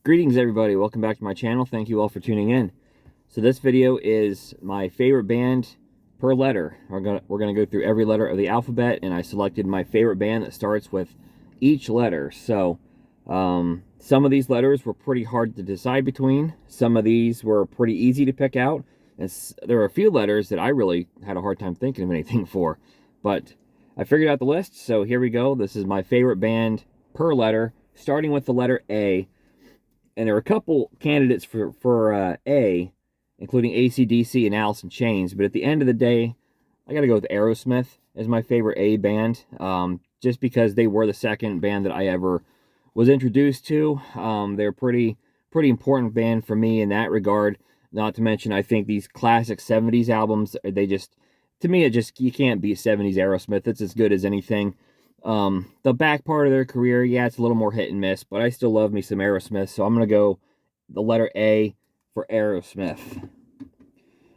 Greetings everybody, welcome back to my channel. Thank you all for tuning in. So this video is my favorite band per letter. We're gonna go through every letter of the alphabet, and I selected my favorite band that starts with each letter. So some of these letters were pretty hard to decide between. Some of these were pretty easy to pick out. And there are a few letters that I really had a hard time thinking of anything for. But I figured out the list, so here we go. This is my favorite band per letter, starting with the letter A. And there are a couple candidates for A, including AC/DC and Alice in Chains. But at the end of the day, I got to go with Aerosmith as my favorite A band, just because they were the second band that I ever was introduced to. They're pretty important band for me in that regard. Not to mention, I think these classic 70s albums, to me, you can't beat 70s Aerosmith. It's as good as anything. The back part of their career, yeah, it's a little more hit and miss, but I still love me some Aerosmith, so I'm going to go the letter A for Aerosmith.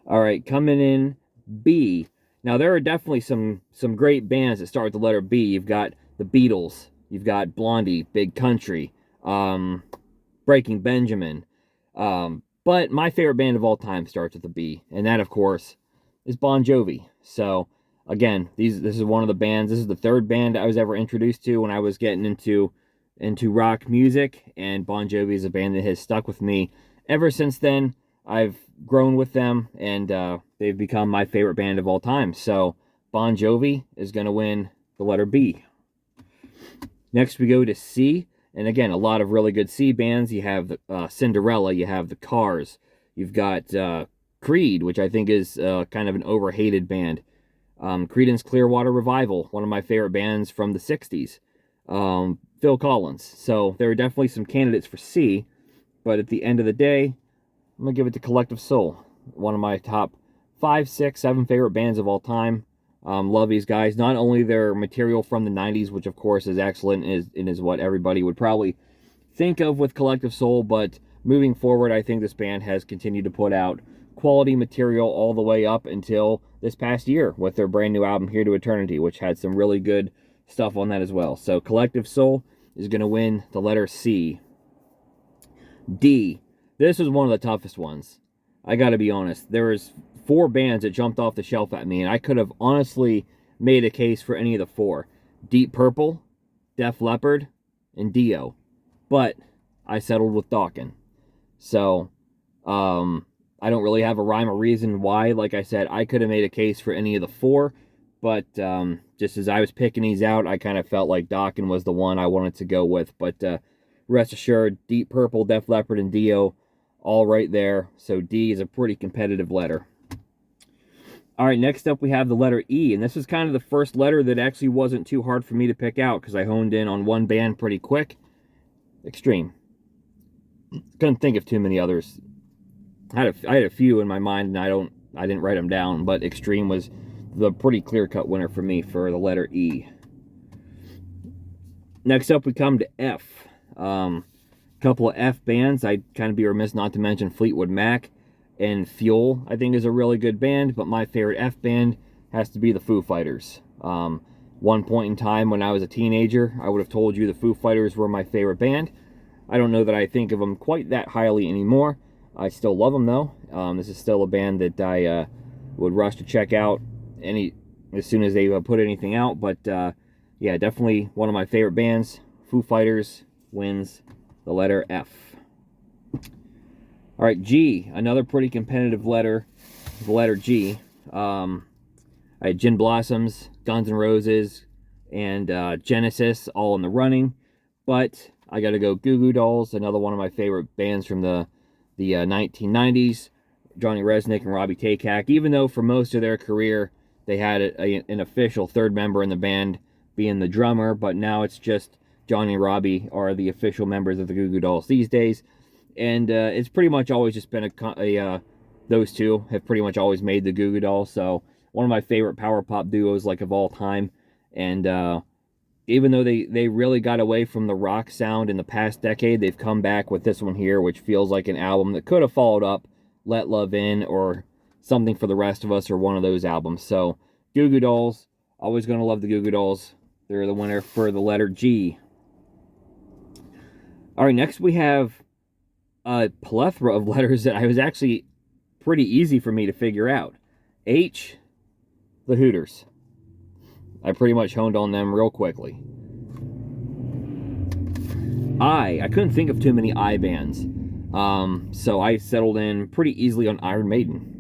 All right, coming in B. Now, there are definitely some great bands that start with the letter B. You've got the Beatles, you've got Blondie, Big Country, Breaking Benjamin, but my favorite band of all time starts with a B, and that, of course, is Bon Jovi. So again, this is one of the bands. This is the third band I was ever introduced to when I was getting into rock music, and Bon Jovi is a band that has stuck with me ever since then. I've grown with them, and they've become my favorite band of all time. So Bon Jovi is going to win the letter B. Next we go to C, and again, a lot of really good C bands. You have the Cinderella, you have the Cars, you've got Creed, which I think is kind of an overhated band. Creedence Clearwater Revival, one of my favorite bands from the 60s. Phil Collins. So there are definitely some candidates for C, but at the end of the day, I'm going to give it to Collective Soul, one of my top 5, 6, 7 favorite bands of all time. Love these guys. Not only their material from the 90s, which of course is excellent and is what everybody would probably think of with Collective Soul, but moving forward, I think this band has continued to put out quality material all the way up until this past year with their brand new album Here to Eternity, which had some really good stuff on that as well. So Collective Soul is going to win the letter C. D. This was one of the toughest ones. I got to be honest. There was 4 bands that jumped off the shelf at me, and I could have honestly made a case for any of the 4. Deep Purple, Def Leppard, and Dio. But I settled with Dokken. So, I don't really have a rhyme or reason why. Like I said, I could have made a case for any of the 4, but just as I was picking these out, I kind of felt like Dokken was the one I wanted to go with. But rest assured, Deep Purple, Def Leppard, and Dio, all right there. So D is a pretty competitive letter. All right, next up we have the letter E, and this is kind of the first letter that actually wasn't too hard for me to pick out because I honed in on one band pretty quick. Extreme. Couldn't think of too many others. I had a few in my mind, and I didn't write them down, but Extreme was the pretty clear-cut winner for me for the letter E. Next up, we come to F. Couple of F bands. I'd kind of be remiss not to mention Fleetwood Mac and Fuel. I think is a really good band, but my favorite F band has to be the Foo Fighters. One point in time when I was a teenager, I would have told you the Foo Fighters were my favorite band. I don't know that I think of them quite that highly anymore. I still love them, though. This is still a band that I would rush to check out as soon as they put anything out. But, yeah, definitely one of my favorite bands. Foo Fighters wins the letter F. All right, G. Another pretty competitive letter. The letter G. I had Gin Blossoms, Guns N' Roses, and Genesis all in the running. But I got to go Goo Goo Dolls, another one of my favorite bands from the 1990s, Johnny Resnick and Robbie Takak, even though for most of their career they had an official third member in the band being the drummer, but now it's just Johnny and Robbie are the official members of the Goo Goo Dolls these days, and it's pretty much always just been those two have pretty much always made the Goo Goo Dolls, so one of my favorite power pop duos like of all time, and even though they really got away from the rock sound in the past decade, they've come back with this one here, which feels like an album that could have followed up Let Love In or Something for the Rest of Us or one of those albums. So Goo Goo Dolls, always going to love the Goo Goo Dolls. They're the winner for the letter G. All right, next we have a plethora of letters that I was actually pretty easy for me to figure out. H, the Hooters. I pretty much honed on them real quickly. I couldn't think of too many I bands. So I settled in pretty easily on Iron Maiden.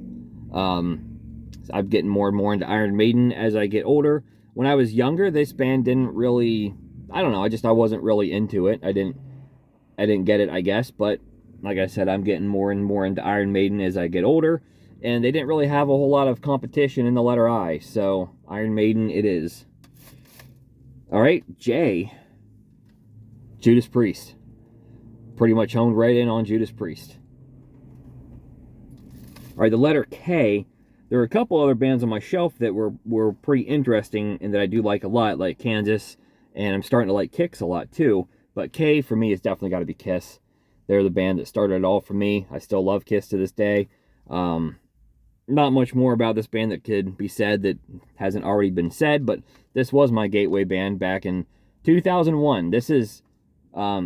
I'm getting more and more into Iron Maiden as I get older. When I was younger, this band didn't really, I don't know, I wasn't really into it. I didn't get it, I guess, but like I said, I'm getting more and more into Iron Maiden as I get older, and they didn't really have a whole lot of competition in the letter I, so Iron Maiden it is. All right, J, Judas Priest. Pretty much honed right in on Judas Priest. All right, the letter K, there are a couple other bands on my shelf that were pretty interesting and that I do like a lot, like Kansas, and I'm starting to like Kix a lot too. But K, for me, has definitely got to be Kiss. They're the band that started it all for me. I still love Kiss to this day. Not much more about this band that could be said that hasn't already been said, but this was my gateway band back in 2001. This is,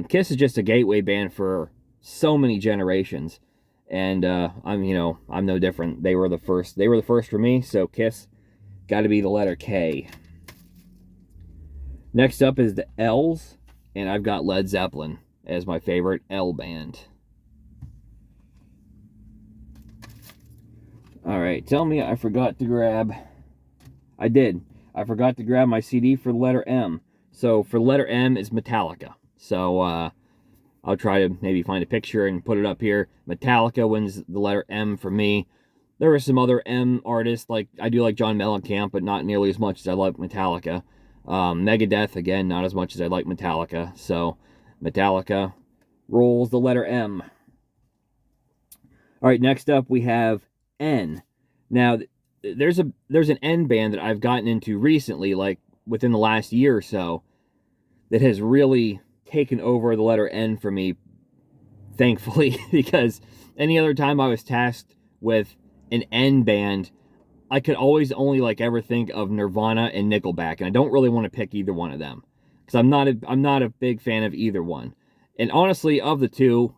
Kiss is just a gateway band for so many generations. And I'm no different. They were the first for me, so Kiss got to be the letter K. Next up is the L's, and I've got Led Zeppelin as my favorite L band. All right, tell me I forgot to grab. I did. I forgot to grab my CD for the letter M. So for the letter M is Metallica. So I'll try to maybe find a picture and put it up here. Metallica wins the letter M for me. There are some other M artists, like I do like John Mellencamp, but not nearly as much as I like Metallica. Megadeth, again, not as much as I like Metallica. So Metallica rolls the letter M. All right, next up we have N. Now, there's an N band that I've gotten into recently, like within the last year or so, that has really taken over the letter N for me, thankfully, because any other time I was tasked with an N band, I could always only ever think of Nirvana and Nickelback, and I don't really want to pick either one of them because I'm not a big fan of either one. And honestly, of the two,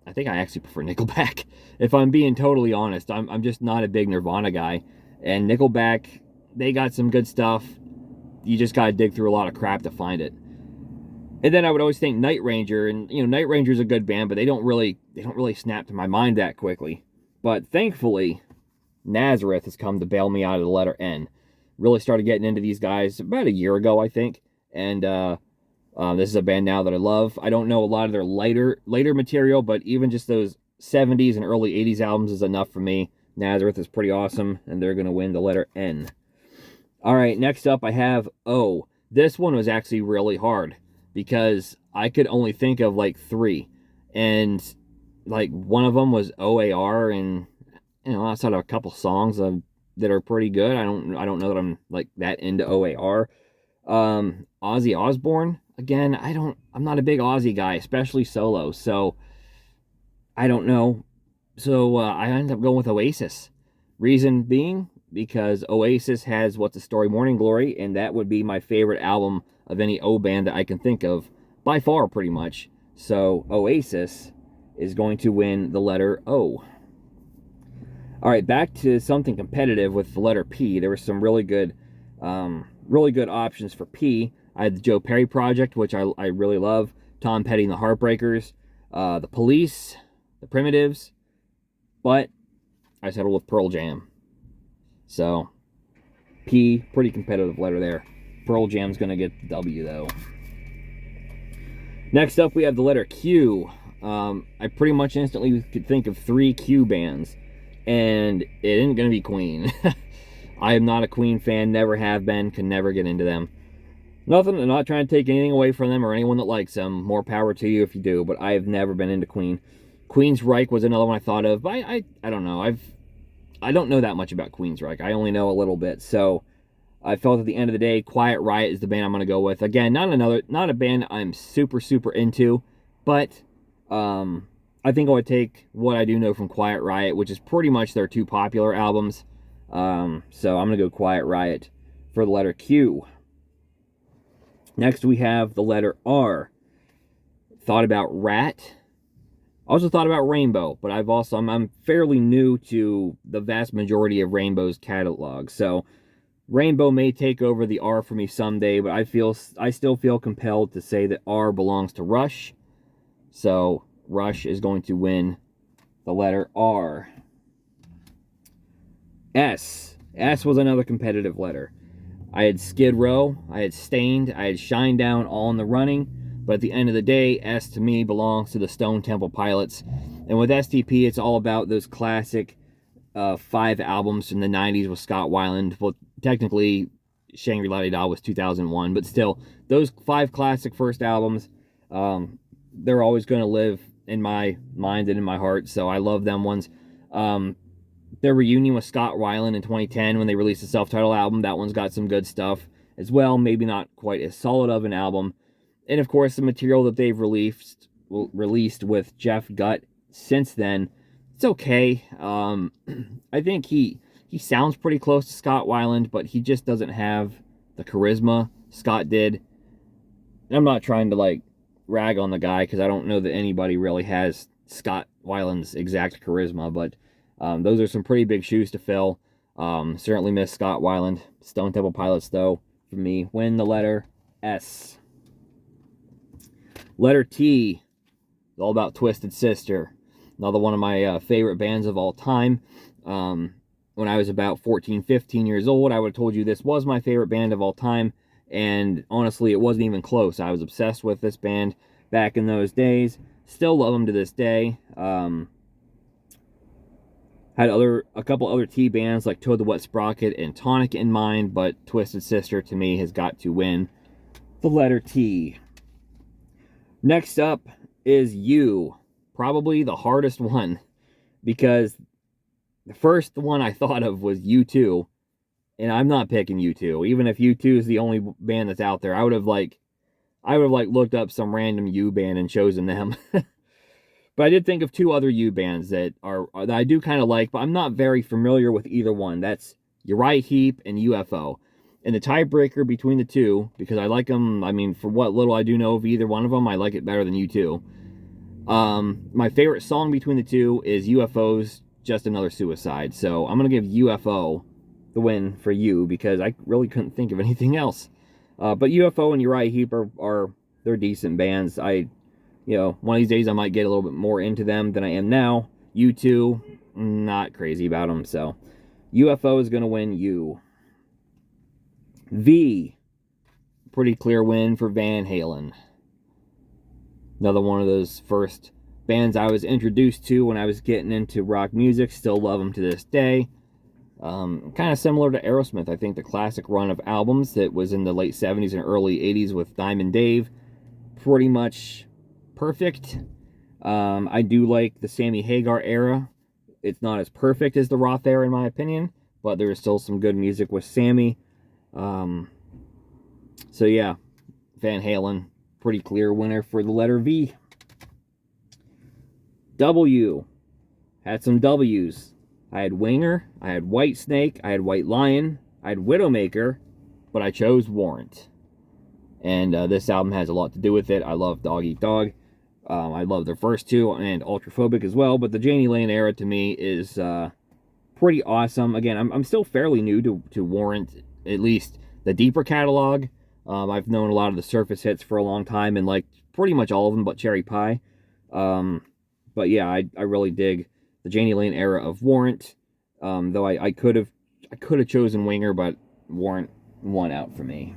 I think I actually prefer Nickelback. If I'm being totally honest, I'm just not a big Nirvana guy, and Nickelback, they got some good stuff. You just gotta dig through a lot of crap to find it. And then I would always think Night Ranger, and Night Ranger's a good band, but they don't really snap to my mind that quickly. But thankfully, Nazareth has come to bail me out of the letter N. Really started getting into these guys about a year ago, I think, and this is a band now that I love. I don't know a lot of their later material, but even just those 70s and early 80s albums is enough for me. Nazareth is pretty awesome, and they're going to win the letter N. All right, next up I have O. This one was actually really hard because I could only think of three, and one of them was OAR, and outside of a couple songs that are pretty good, I don't know that I'm that into OAR. Ozzy Osbourne, again, I'm not a big Ozzy guy, especially solo, so I don't know. So I ended up going with Oasis. Reason being, because Oasis has What's the Story, Morning Glory, and that would be my favorite album of any O band that I can think of, by far, pretty much. So Oasis is going to win the letter O. All right, back to something competitive with the letter P. There were some really good options for P. I had the Joe Perry Project, which I really love. Tom Petty and the Heartbreakers, the Police, the Primitives, but I settled with Pearl Jam. So P, pretty competitive letter there. Pearl Jam's gonna get the W though. Next up, we have the letter Q. I pretty much instantly could think of 3 Q bands, and it isn't gonna be Queen. I am not a Queen fan, never have been, can never get into them. I'm not trying to take anything away from them or anyone that likes them. More power to you if you do, but I have never been into Queen. Queensryche was another one I thought of, but I don't know. I don't know that much about Queensryche. I only know a little bit, so I felt at the end of the day, Quiet Riot is the band I'm going to go with. Again, not a band I'm super into, but I think I would take What I Do Know from Quiet Riot, which is pretty much their two popular albums. So I'm going to go Quiet Riot for the letter Q. Next we have the letter R. Thought about Rat. Also thought about Rainbow, but I'm fairly new to the vast majority of Rainbow's catalog. So Rainbow may take over the R for me someday, but I still feel compelled to say that R belongs to Rush. So Rush is going to win the letter R. S. S was another competitive letter. I had Skid Row, I had Stained, I had Shinedown all in the running, but at the end of the day, S to me belongs to the Stone Temple Pilots. And with STP, it's all about those classic 5 albums from the 90s with Scott Weiland. Well, technically, Shangri-La was 2001, but still, those 5 classic first albums, they're always going to live in my mind and in my heart, so I love them ones. Their reunion with Scott Weiland in 2010 when they released a self-titled album, that one's got some good stuff as well, maybe not quite as solid of an album. And of course, the material that they've released with Jeff Gutt since then, it's okay. I think he sounds pretty close to Scott Weiland, but he just doesn't have the charisma Scott did. And I'm not trying to like rag on the guy because I don't know that anybody really has Scott Weiland's exact charisma, but those are some pretty big shoes to fill. Certainly miss Scott Weiland. Stone Temple Pilots, though, for me, win the letter S. Letter T is all about Twisted Sister. Another one of my favorite bands of all time. When I was about 14, 15 years old, I would have told you this was my favorite band of all time. And honestly, it wasn't even close. I was obsessed with this band back in those days. Still love them to this day. Had a couple other T bands like Toad the Wet Sprocket and Tonic in mind, but Twisted Sister to me has got to win the letter T. Next up is U. Probably the hardest one, because the first one I thought of was U2, and I'm not picking U2. Even if U2 is the only band that's out there, I would have looked up some random U band and chosen them. But I did think of 2 other U bands that I do kind of like, but I'm not very familiar with either one. That's Uriah Heep and UFO. And the tiebreaker between the 2, because I like them, I mean, for what little I do know of either one of them, I like it better than U2. My favorite song between the 2 is UFO's Just Another Suicide. So I'm going to give UFO the win for U, because I really couldn't think of anything else. But UFO and Uriah Heep they're decent bands. One of these days I might get a little bit more into them than I am now. U2, not crazy about them. So UFO is going to win U. V, pretty clear win for Van Halen. Another one of those first bands I was introduced to when I was getting into rock music. Still love them to this day. Kind of similar to Aerosmith. I think the classic run of albums that was in the late 70s and early 80s with Diamond Dave, pretty much perfect. I do like the Sammy Hagar era. It's not as perfect as the Roth era in my opinion, but there is still some good music with Sammy. So yeah, Van Halen, pretty clear winner for the letter V. W, had some W's. I had Winger, I had Whitesnake, I had White Lion, I had Widowmaker, but I chose Warrant. And this album has a lot to do with it. I love Dog Eat Dog. I love their first 2 and Ultraphobic as well, but the Jani Lane era to me is pretty awesome. Again, I'm still fairly new to Warrant, at least the deeper catalog. I've known a lot of the surface hits for a long time and liked pretty much all of them but Cherry Pie. But yeah, I really dig the Jani Lane era of Warrant. Though I could have chosen Winger, but Warrant won out for me.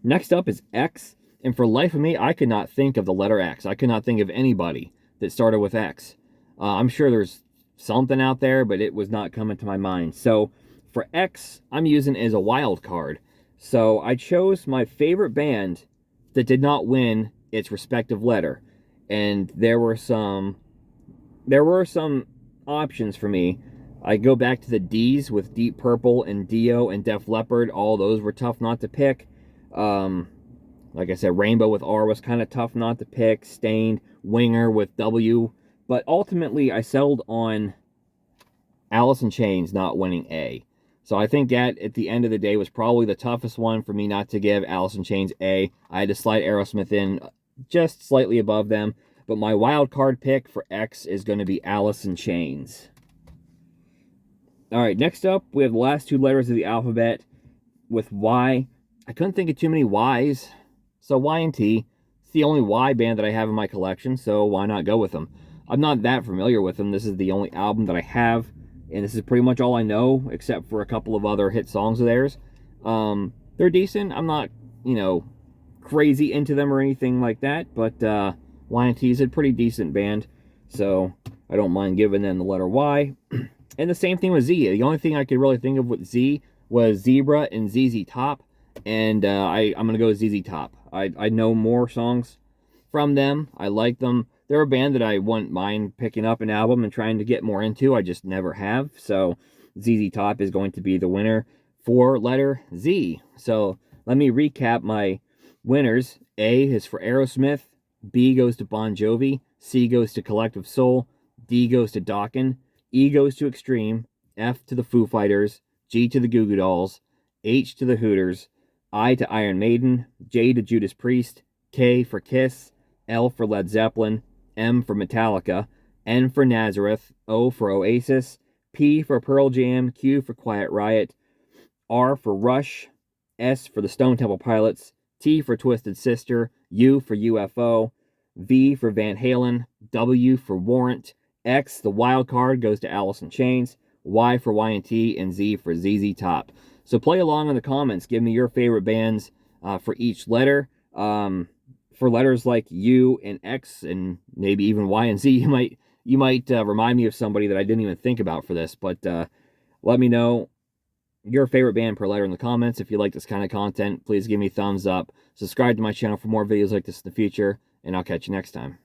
Next up is X, and for life of me, I could not think of the letter X. I could not think of anybody that started with X. I'm sure there's something out there, but it was not coming to my mind. So for X, I'm using it as a wild card. So I chose my favorite band that did not win its respective letter. And there were some options for me. I go back to the D's with Deep Purple and Dio and Def Leppard. All those were tough not to pick. Like I said, Rainbow with R was kind of tough not to pick. Stained, Winger with W. But ultimately, I settled on Alice in Chains not winning A. So I think that, at the end of the day, was probably the toughest one for me not to give Alice in Chains A. I had to slide Aerosmith in just slightly above them. But my wild card pick for X is going to be Alice in Chains. All right, next up, we have the last two letters of the alphabet with Y. I couldn't think of too many Ys, so Y and T. It's the only Y band that I have in my collection, so why not go with them? I'm not that familiar with them. This is the only album that I have, and this is pretty much all I know, except for a couple of other hit songs of theirs. They're decent. I'm not, crazy into them or anything like that, but Y and T is a pretty decent band, so I don't mind giving them the letter Y. And the same thing with Z. The only thing I could really think of with Z was Zebra and ZZ Top, and I'm going to go with ZZ Top. I know more songs from them. I like them. They're a band that I wouldn't mind picking up an album and trying to get more into. I just never have. So ZZ Top is going to be the winner for letter Z. So let me recap my winners. A is for Aerosmith. B goes to Bon Jovi. C goes to Collective Soul. D goes to Dokken. E goes to Extreme. F to the Foo Fighters. G to the Goo Goo Dolls. H to the Hooters. I to Iron Maiden. J to Judas Priest. K for Kiss. L for Led Zeppelin. M for Metallica. N for Nazareth. O for Oasis. P for Pearl Jam. Q for Quiet Riot. R for Rush. S for the Stone Temple Pilots. T for Twisted Sister. U for UFO. V for Van Halen. W for Warrant. X, the wild card, goes to Alice in Chains. Y for Y&T, and Z for ZZ Top. So play along in the comments. Give me your favorite bands for each letter. For letters like U and X and maybe even Y and Z, you might remind me of somebody that I didn't even think about for this. But let me know your favorite band per letter in the comments. If you like this kind of content, please give me a thumbs up. Subscribe to my channel for more videos like this in the future, and I'll catch you next time.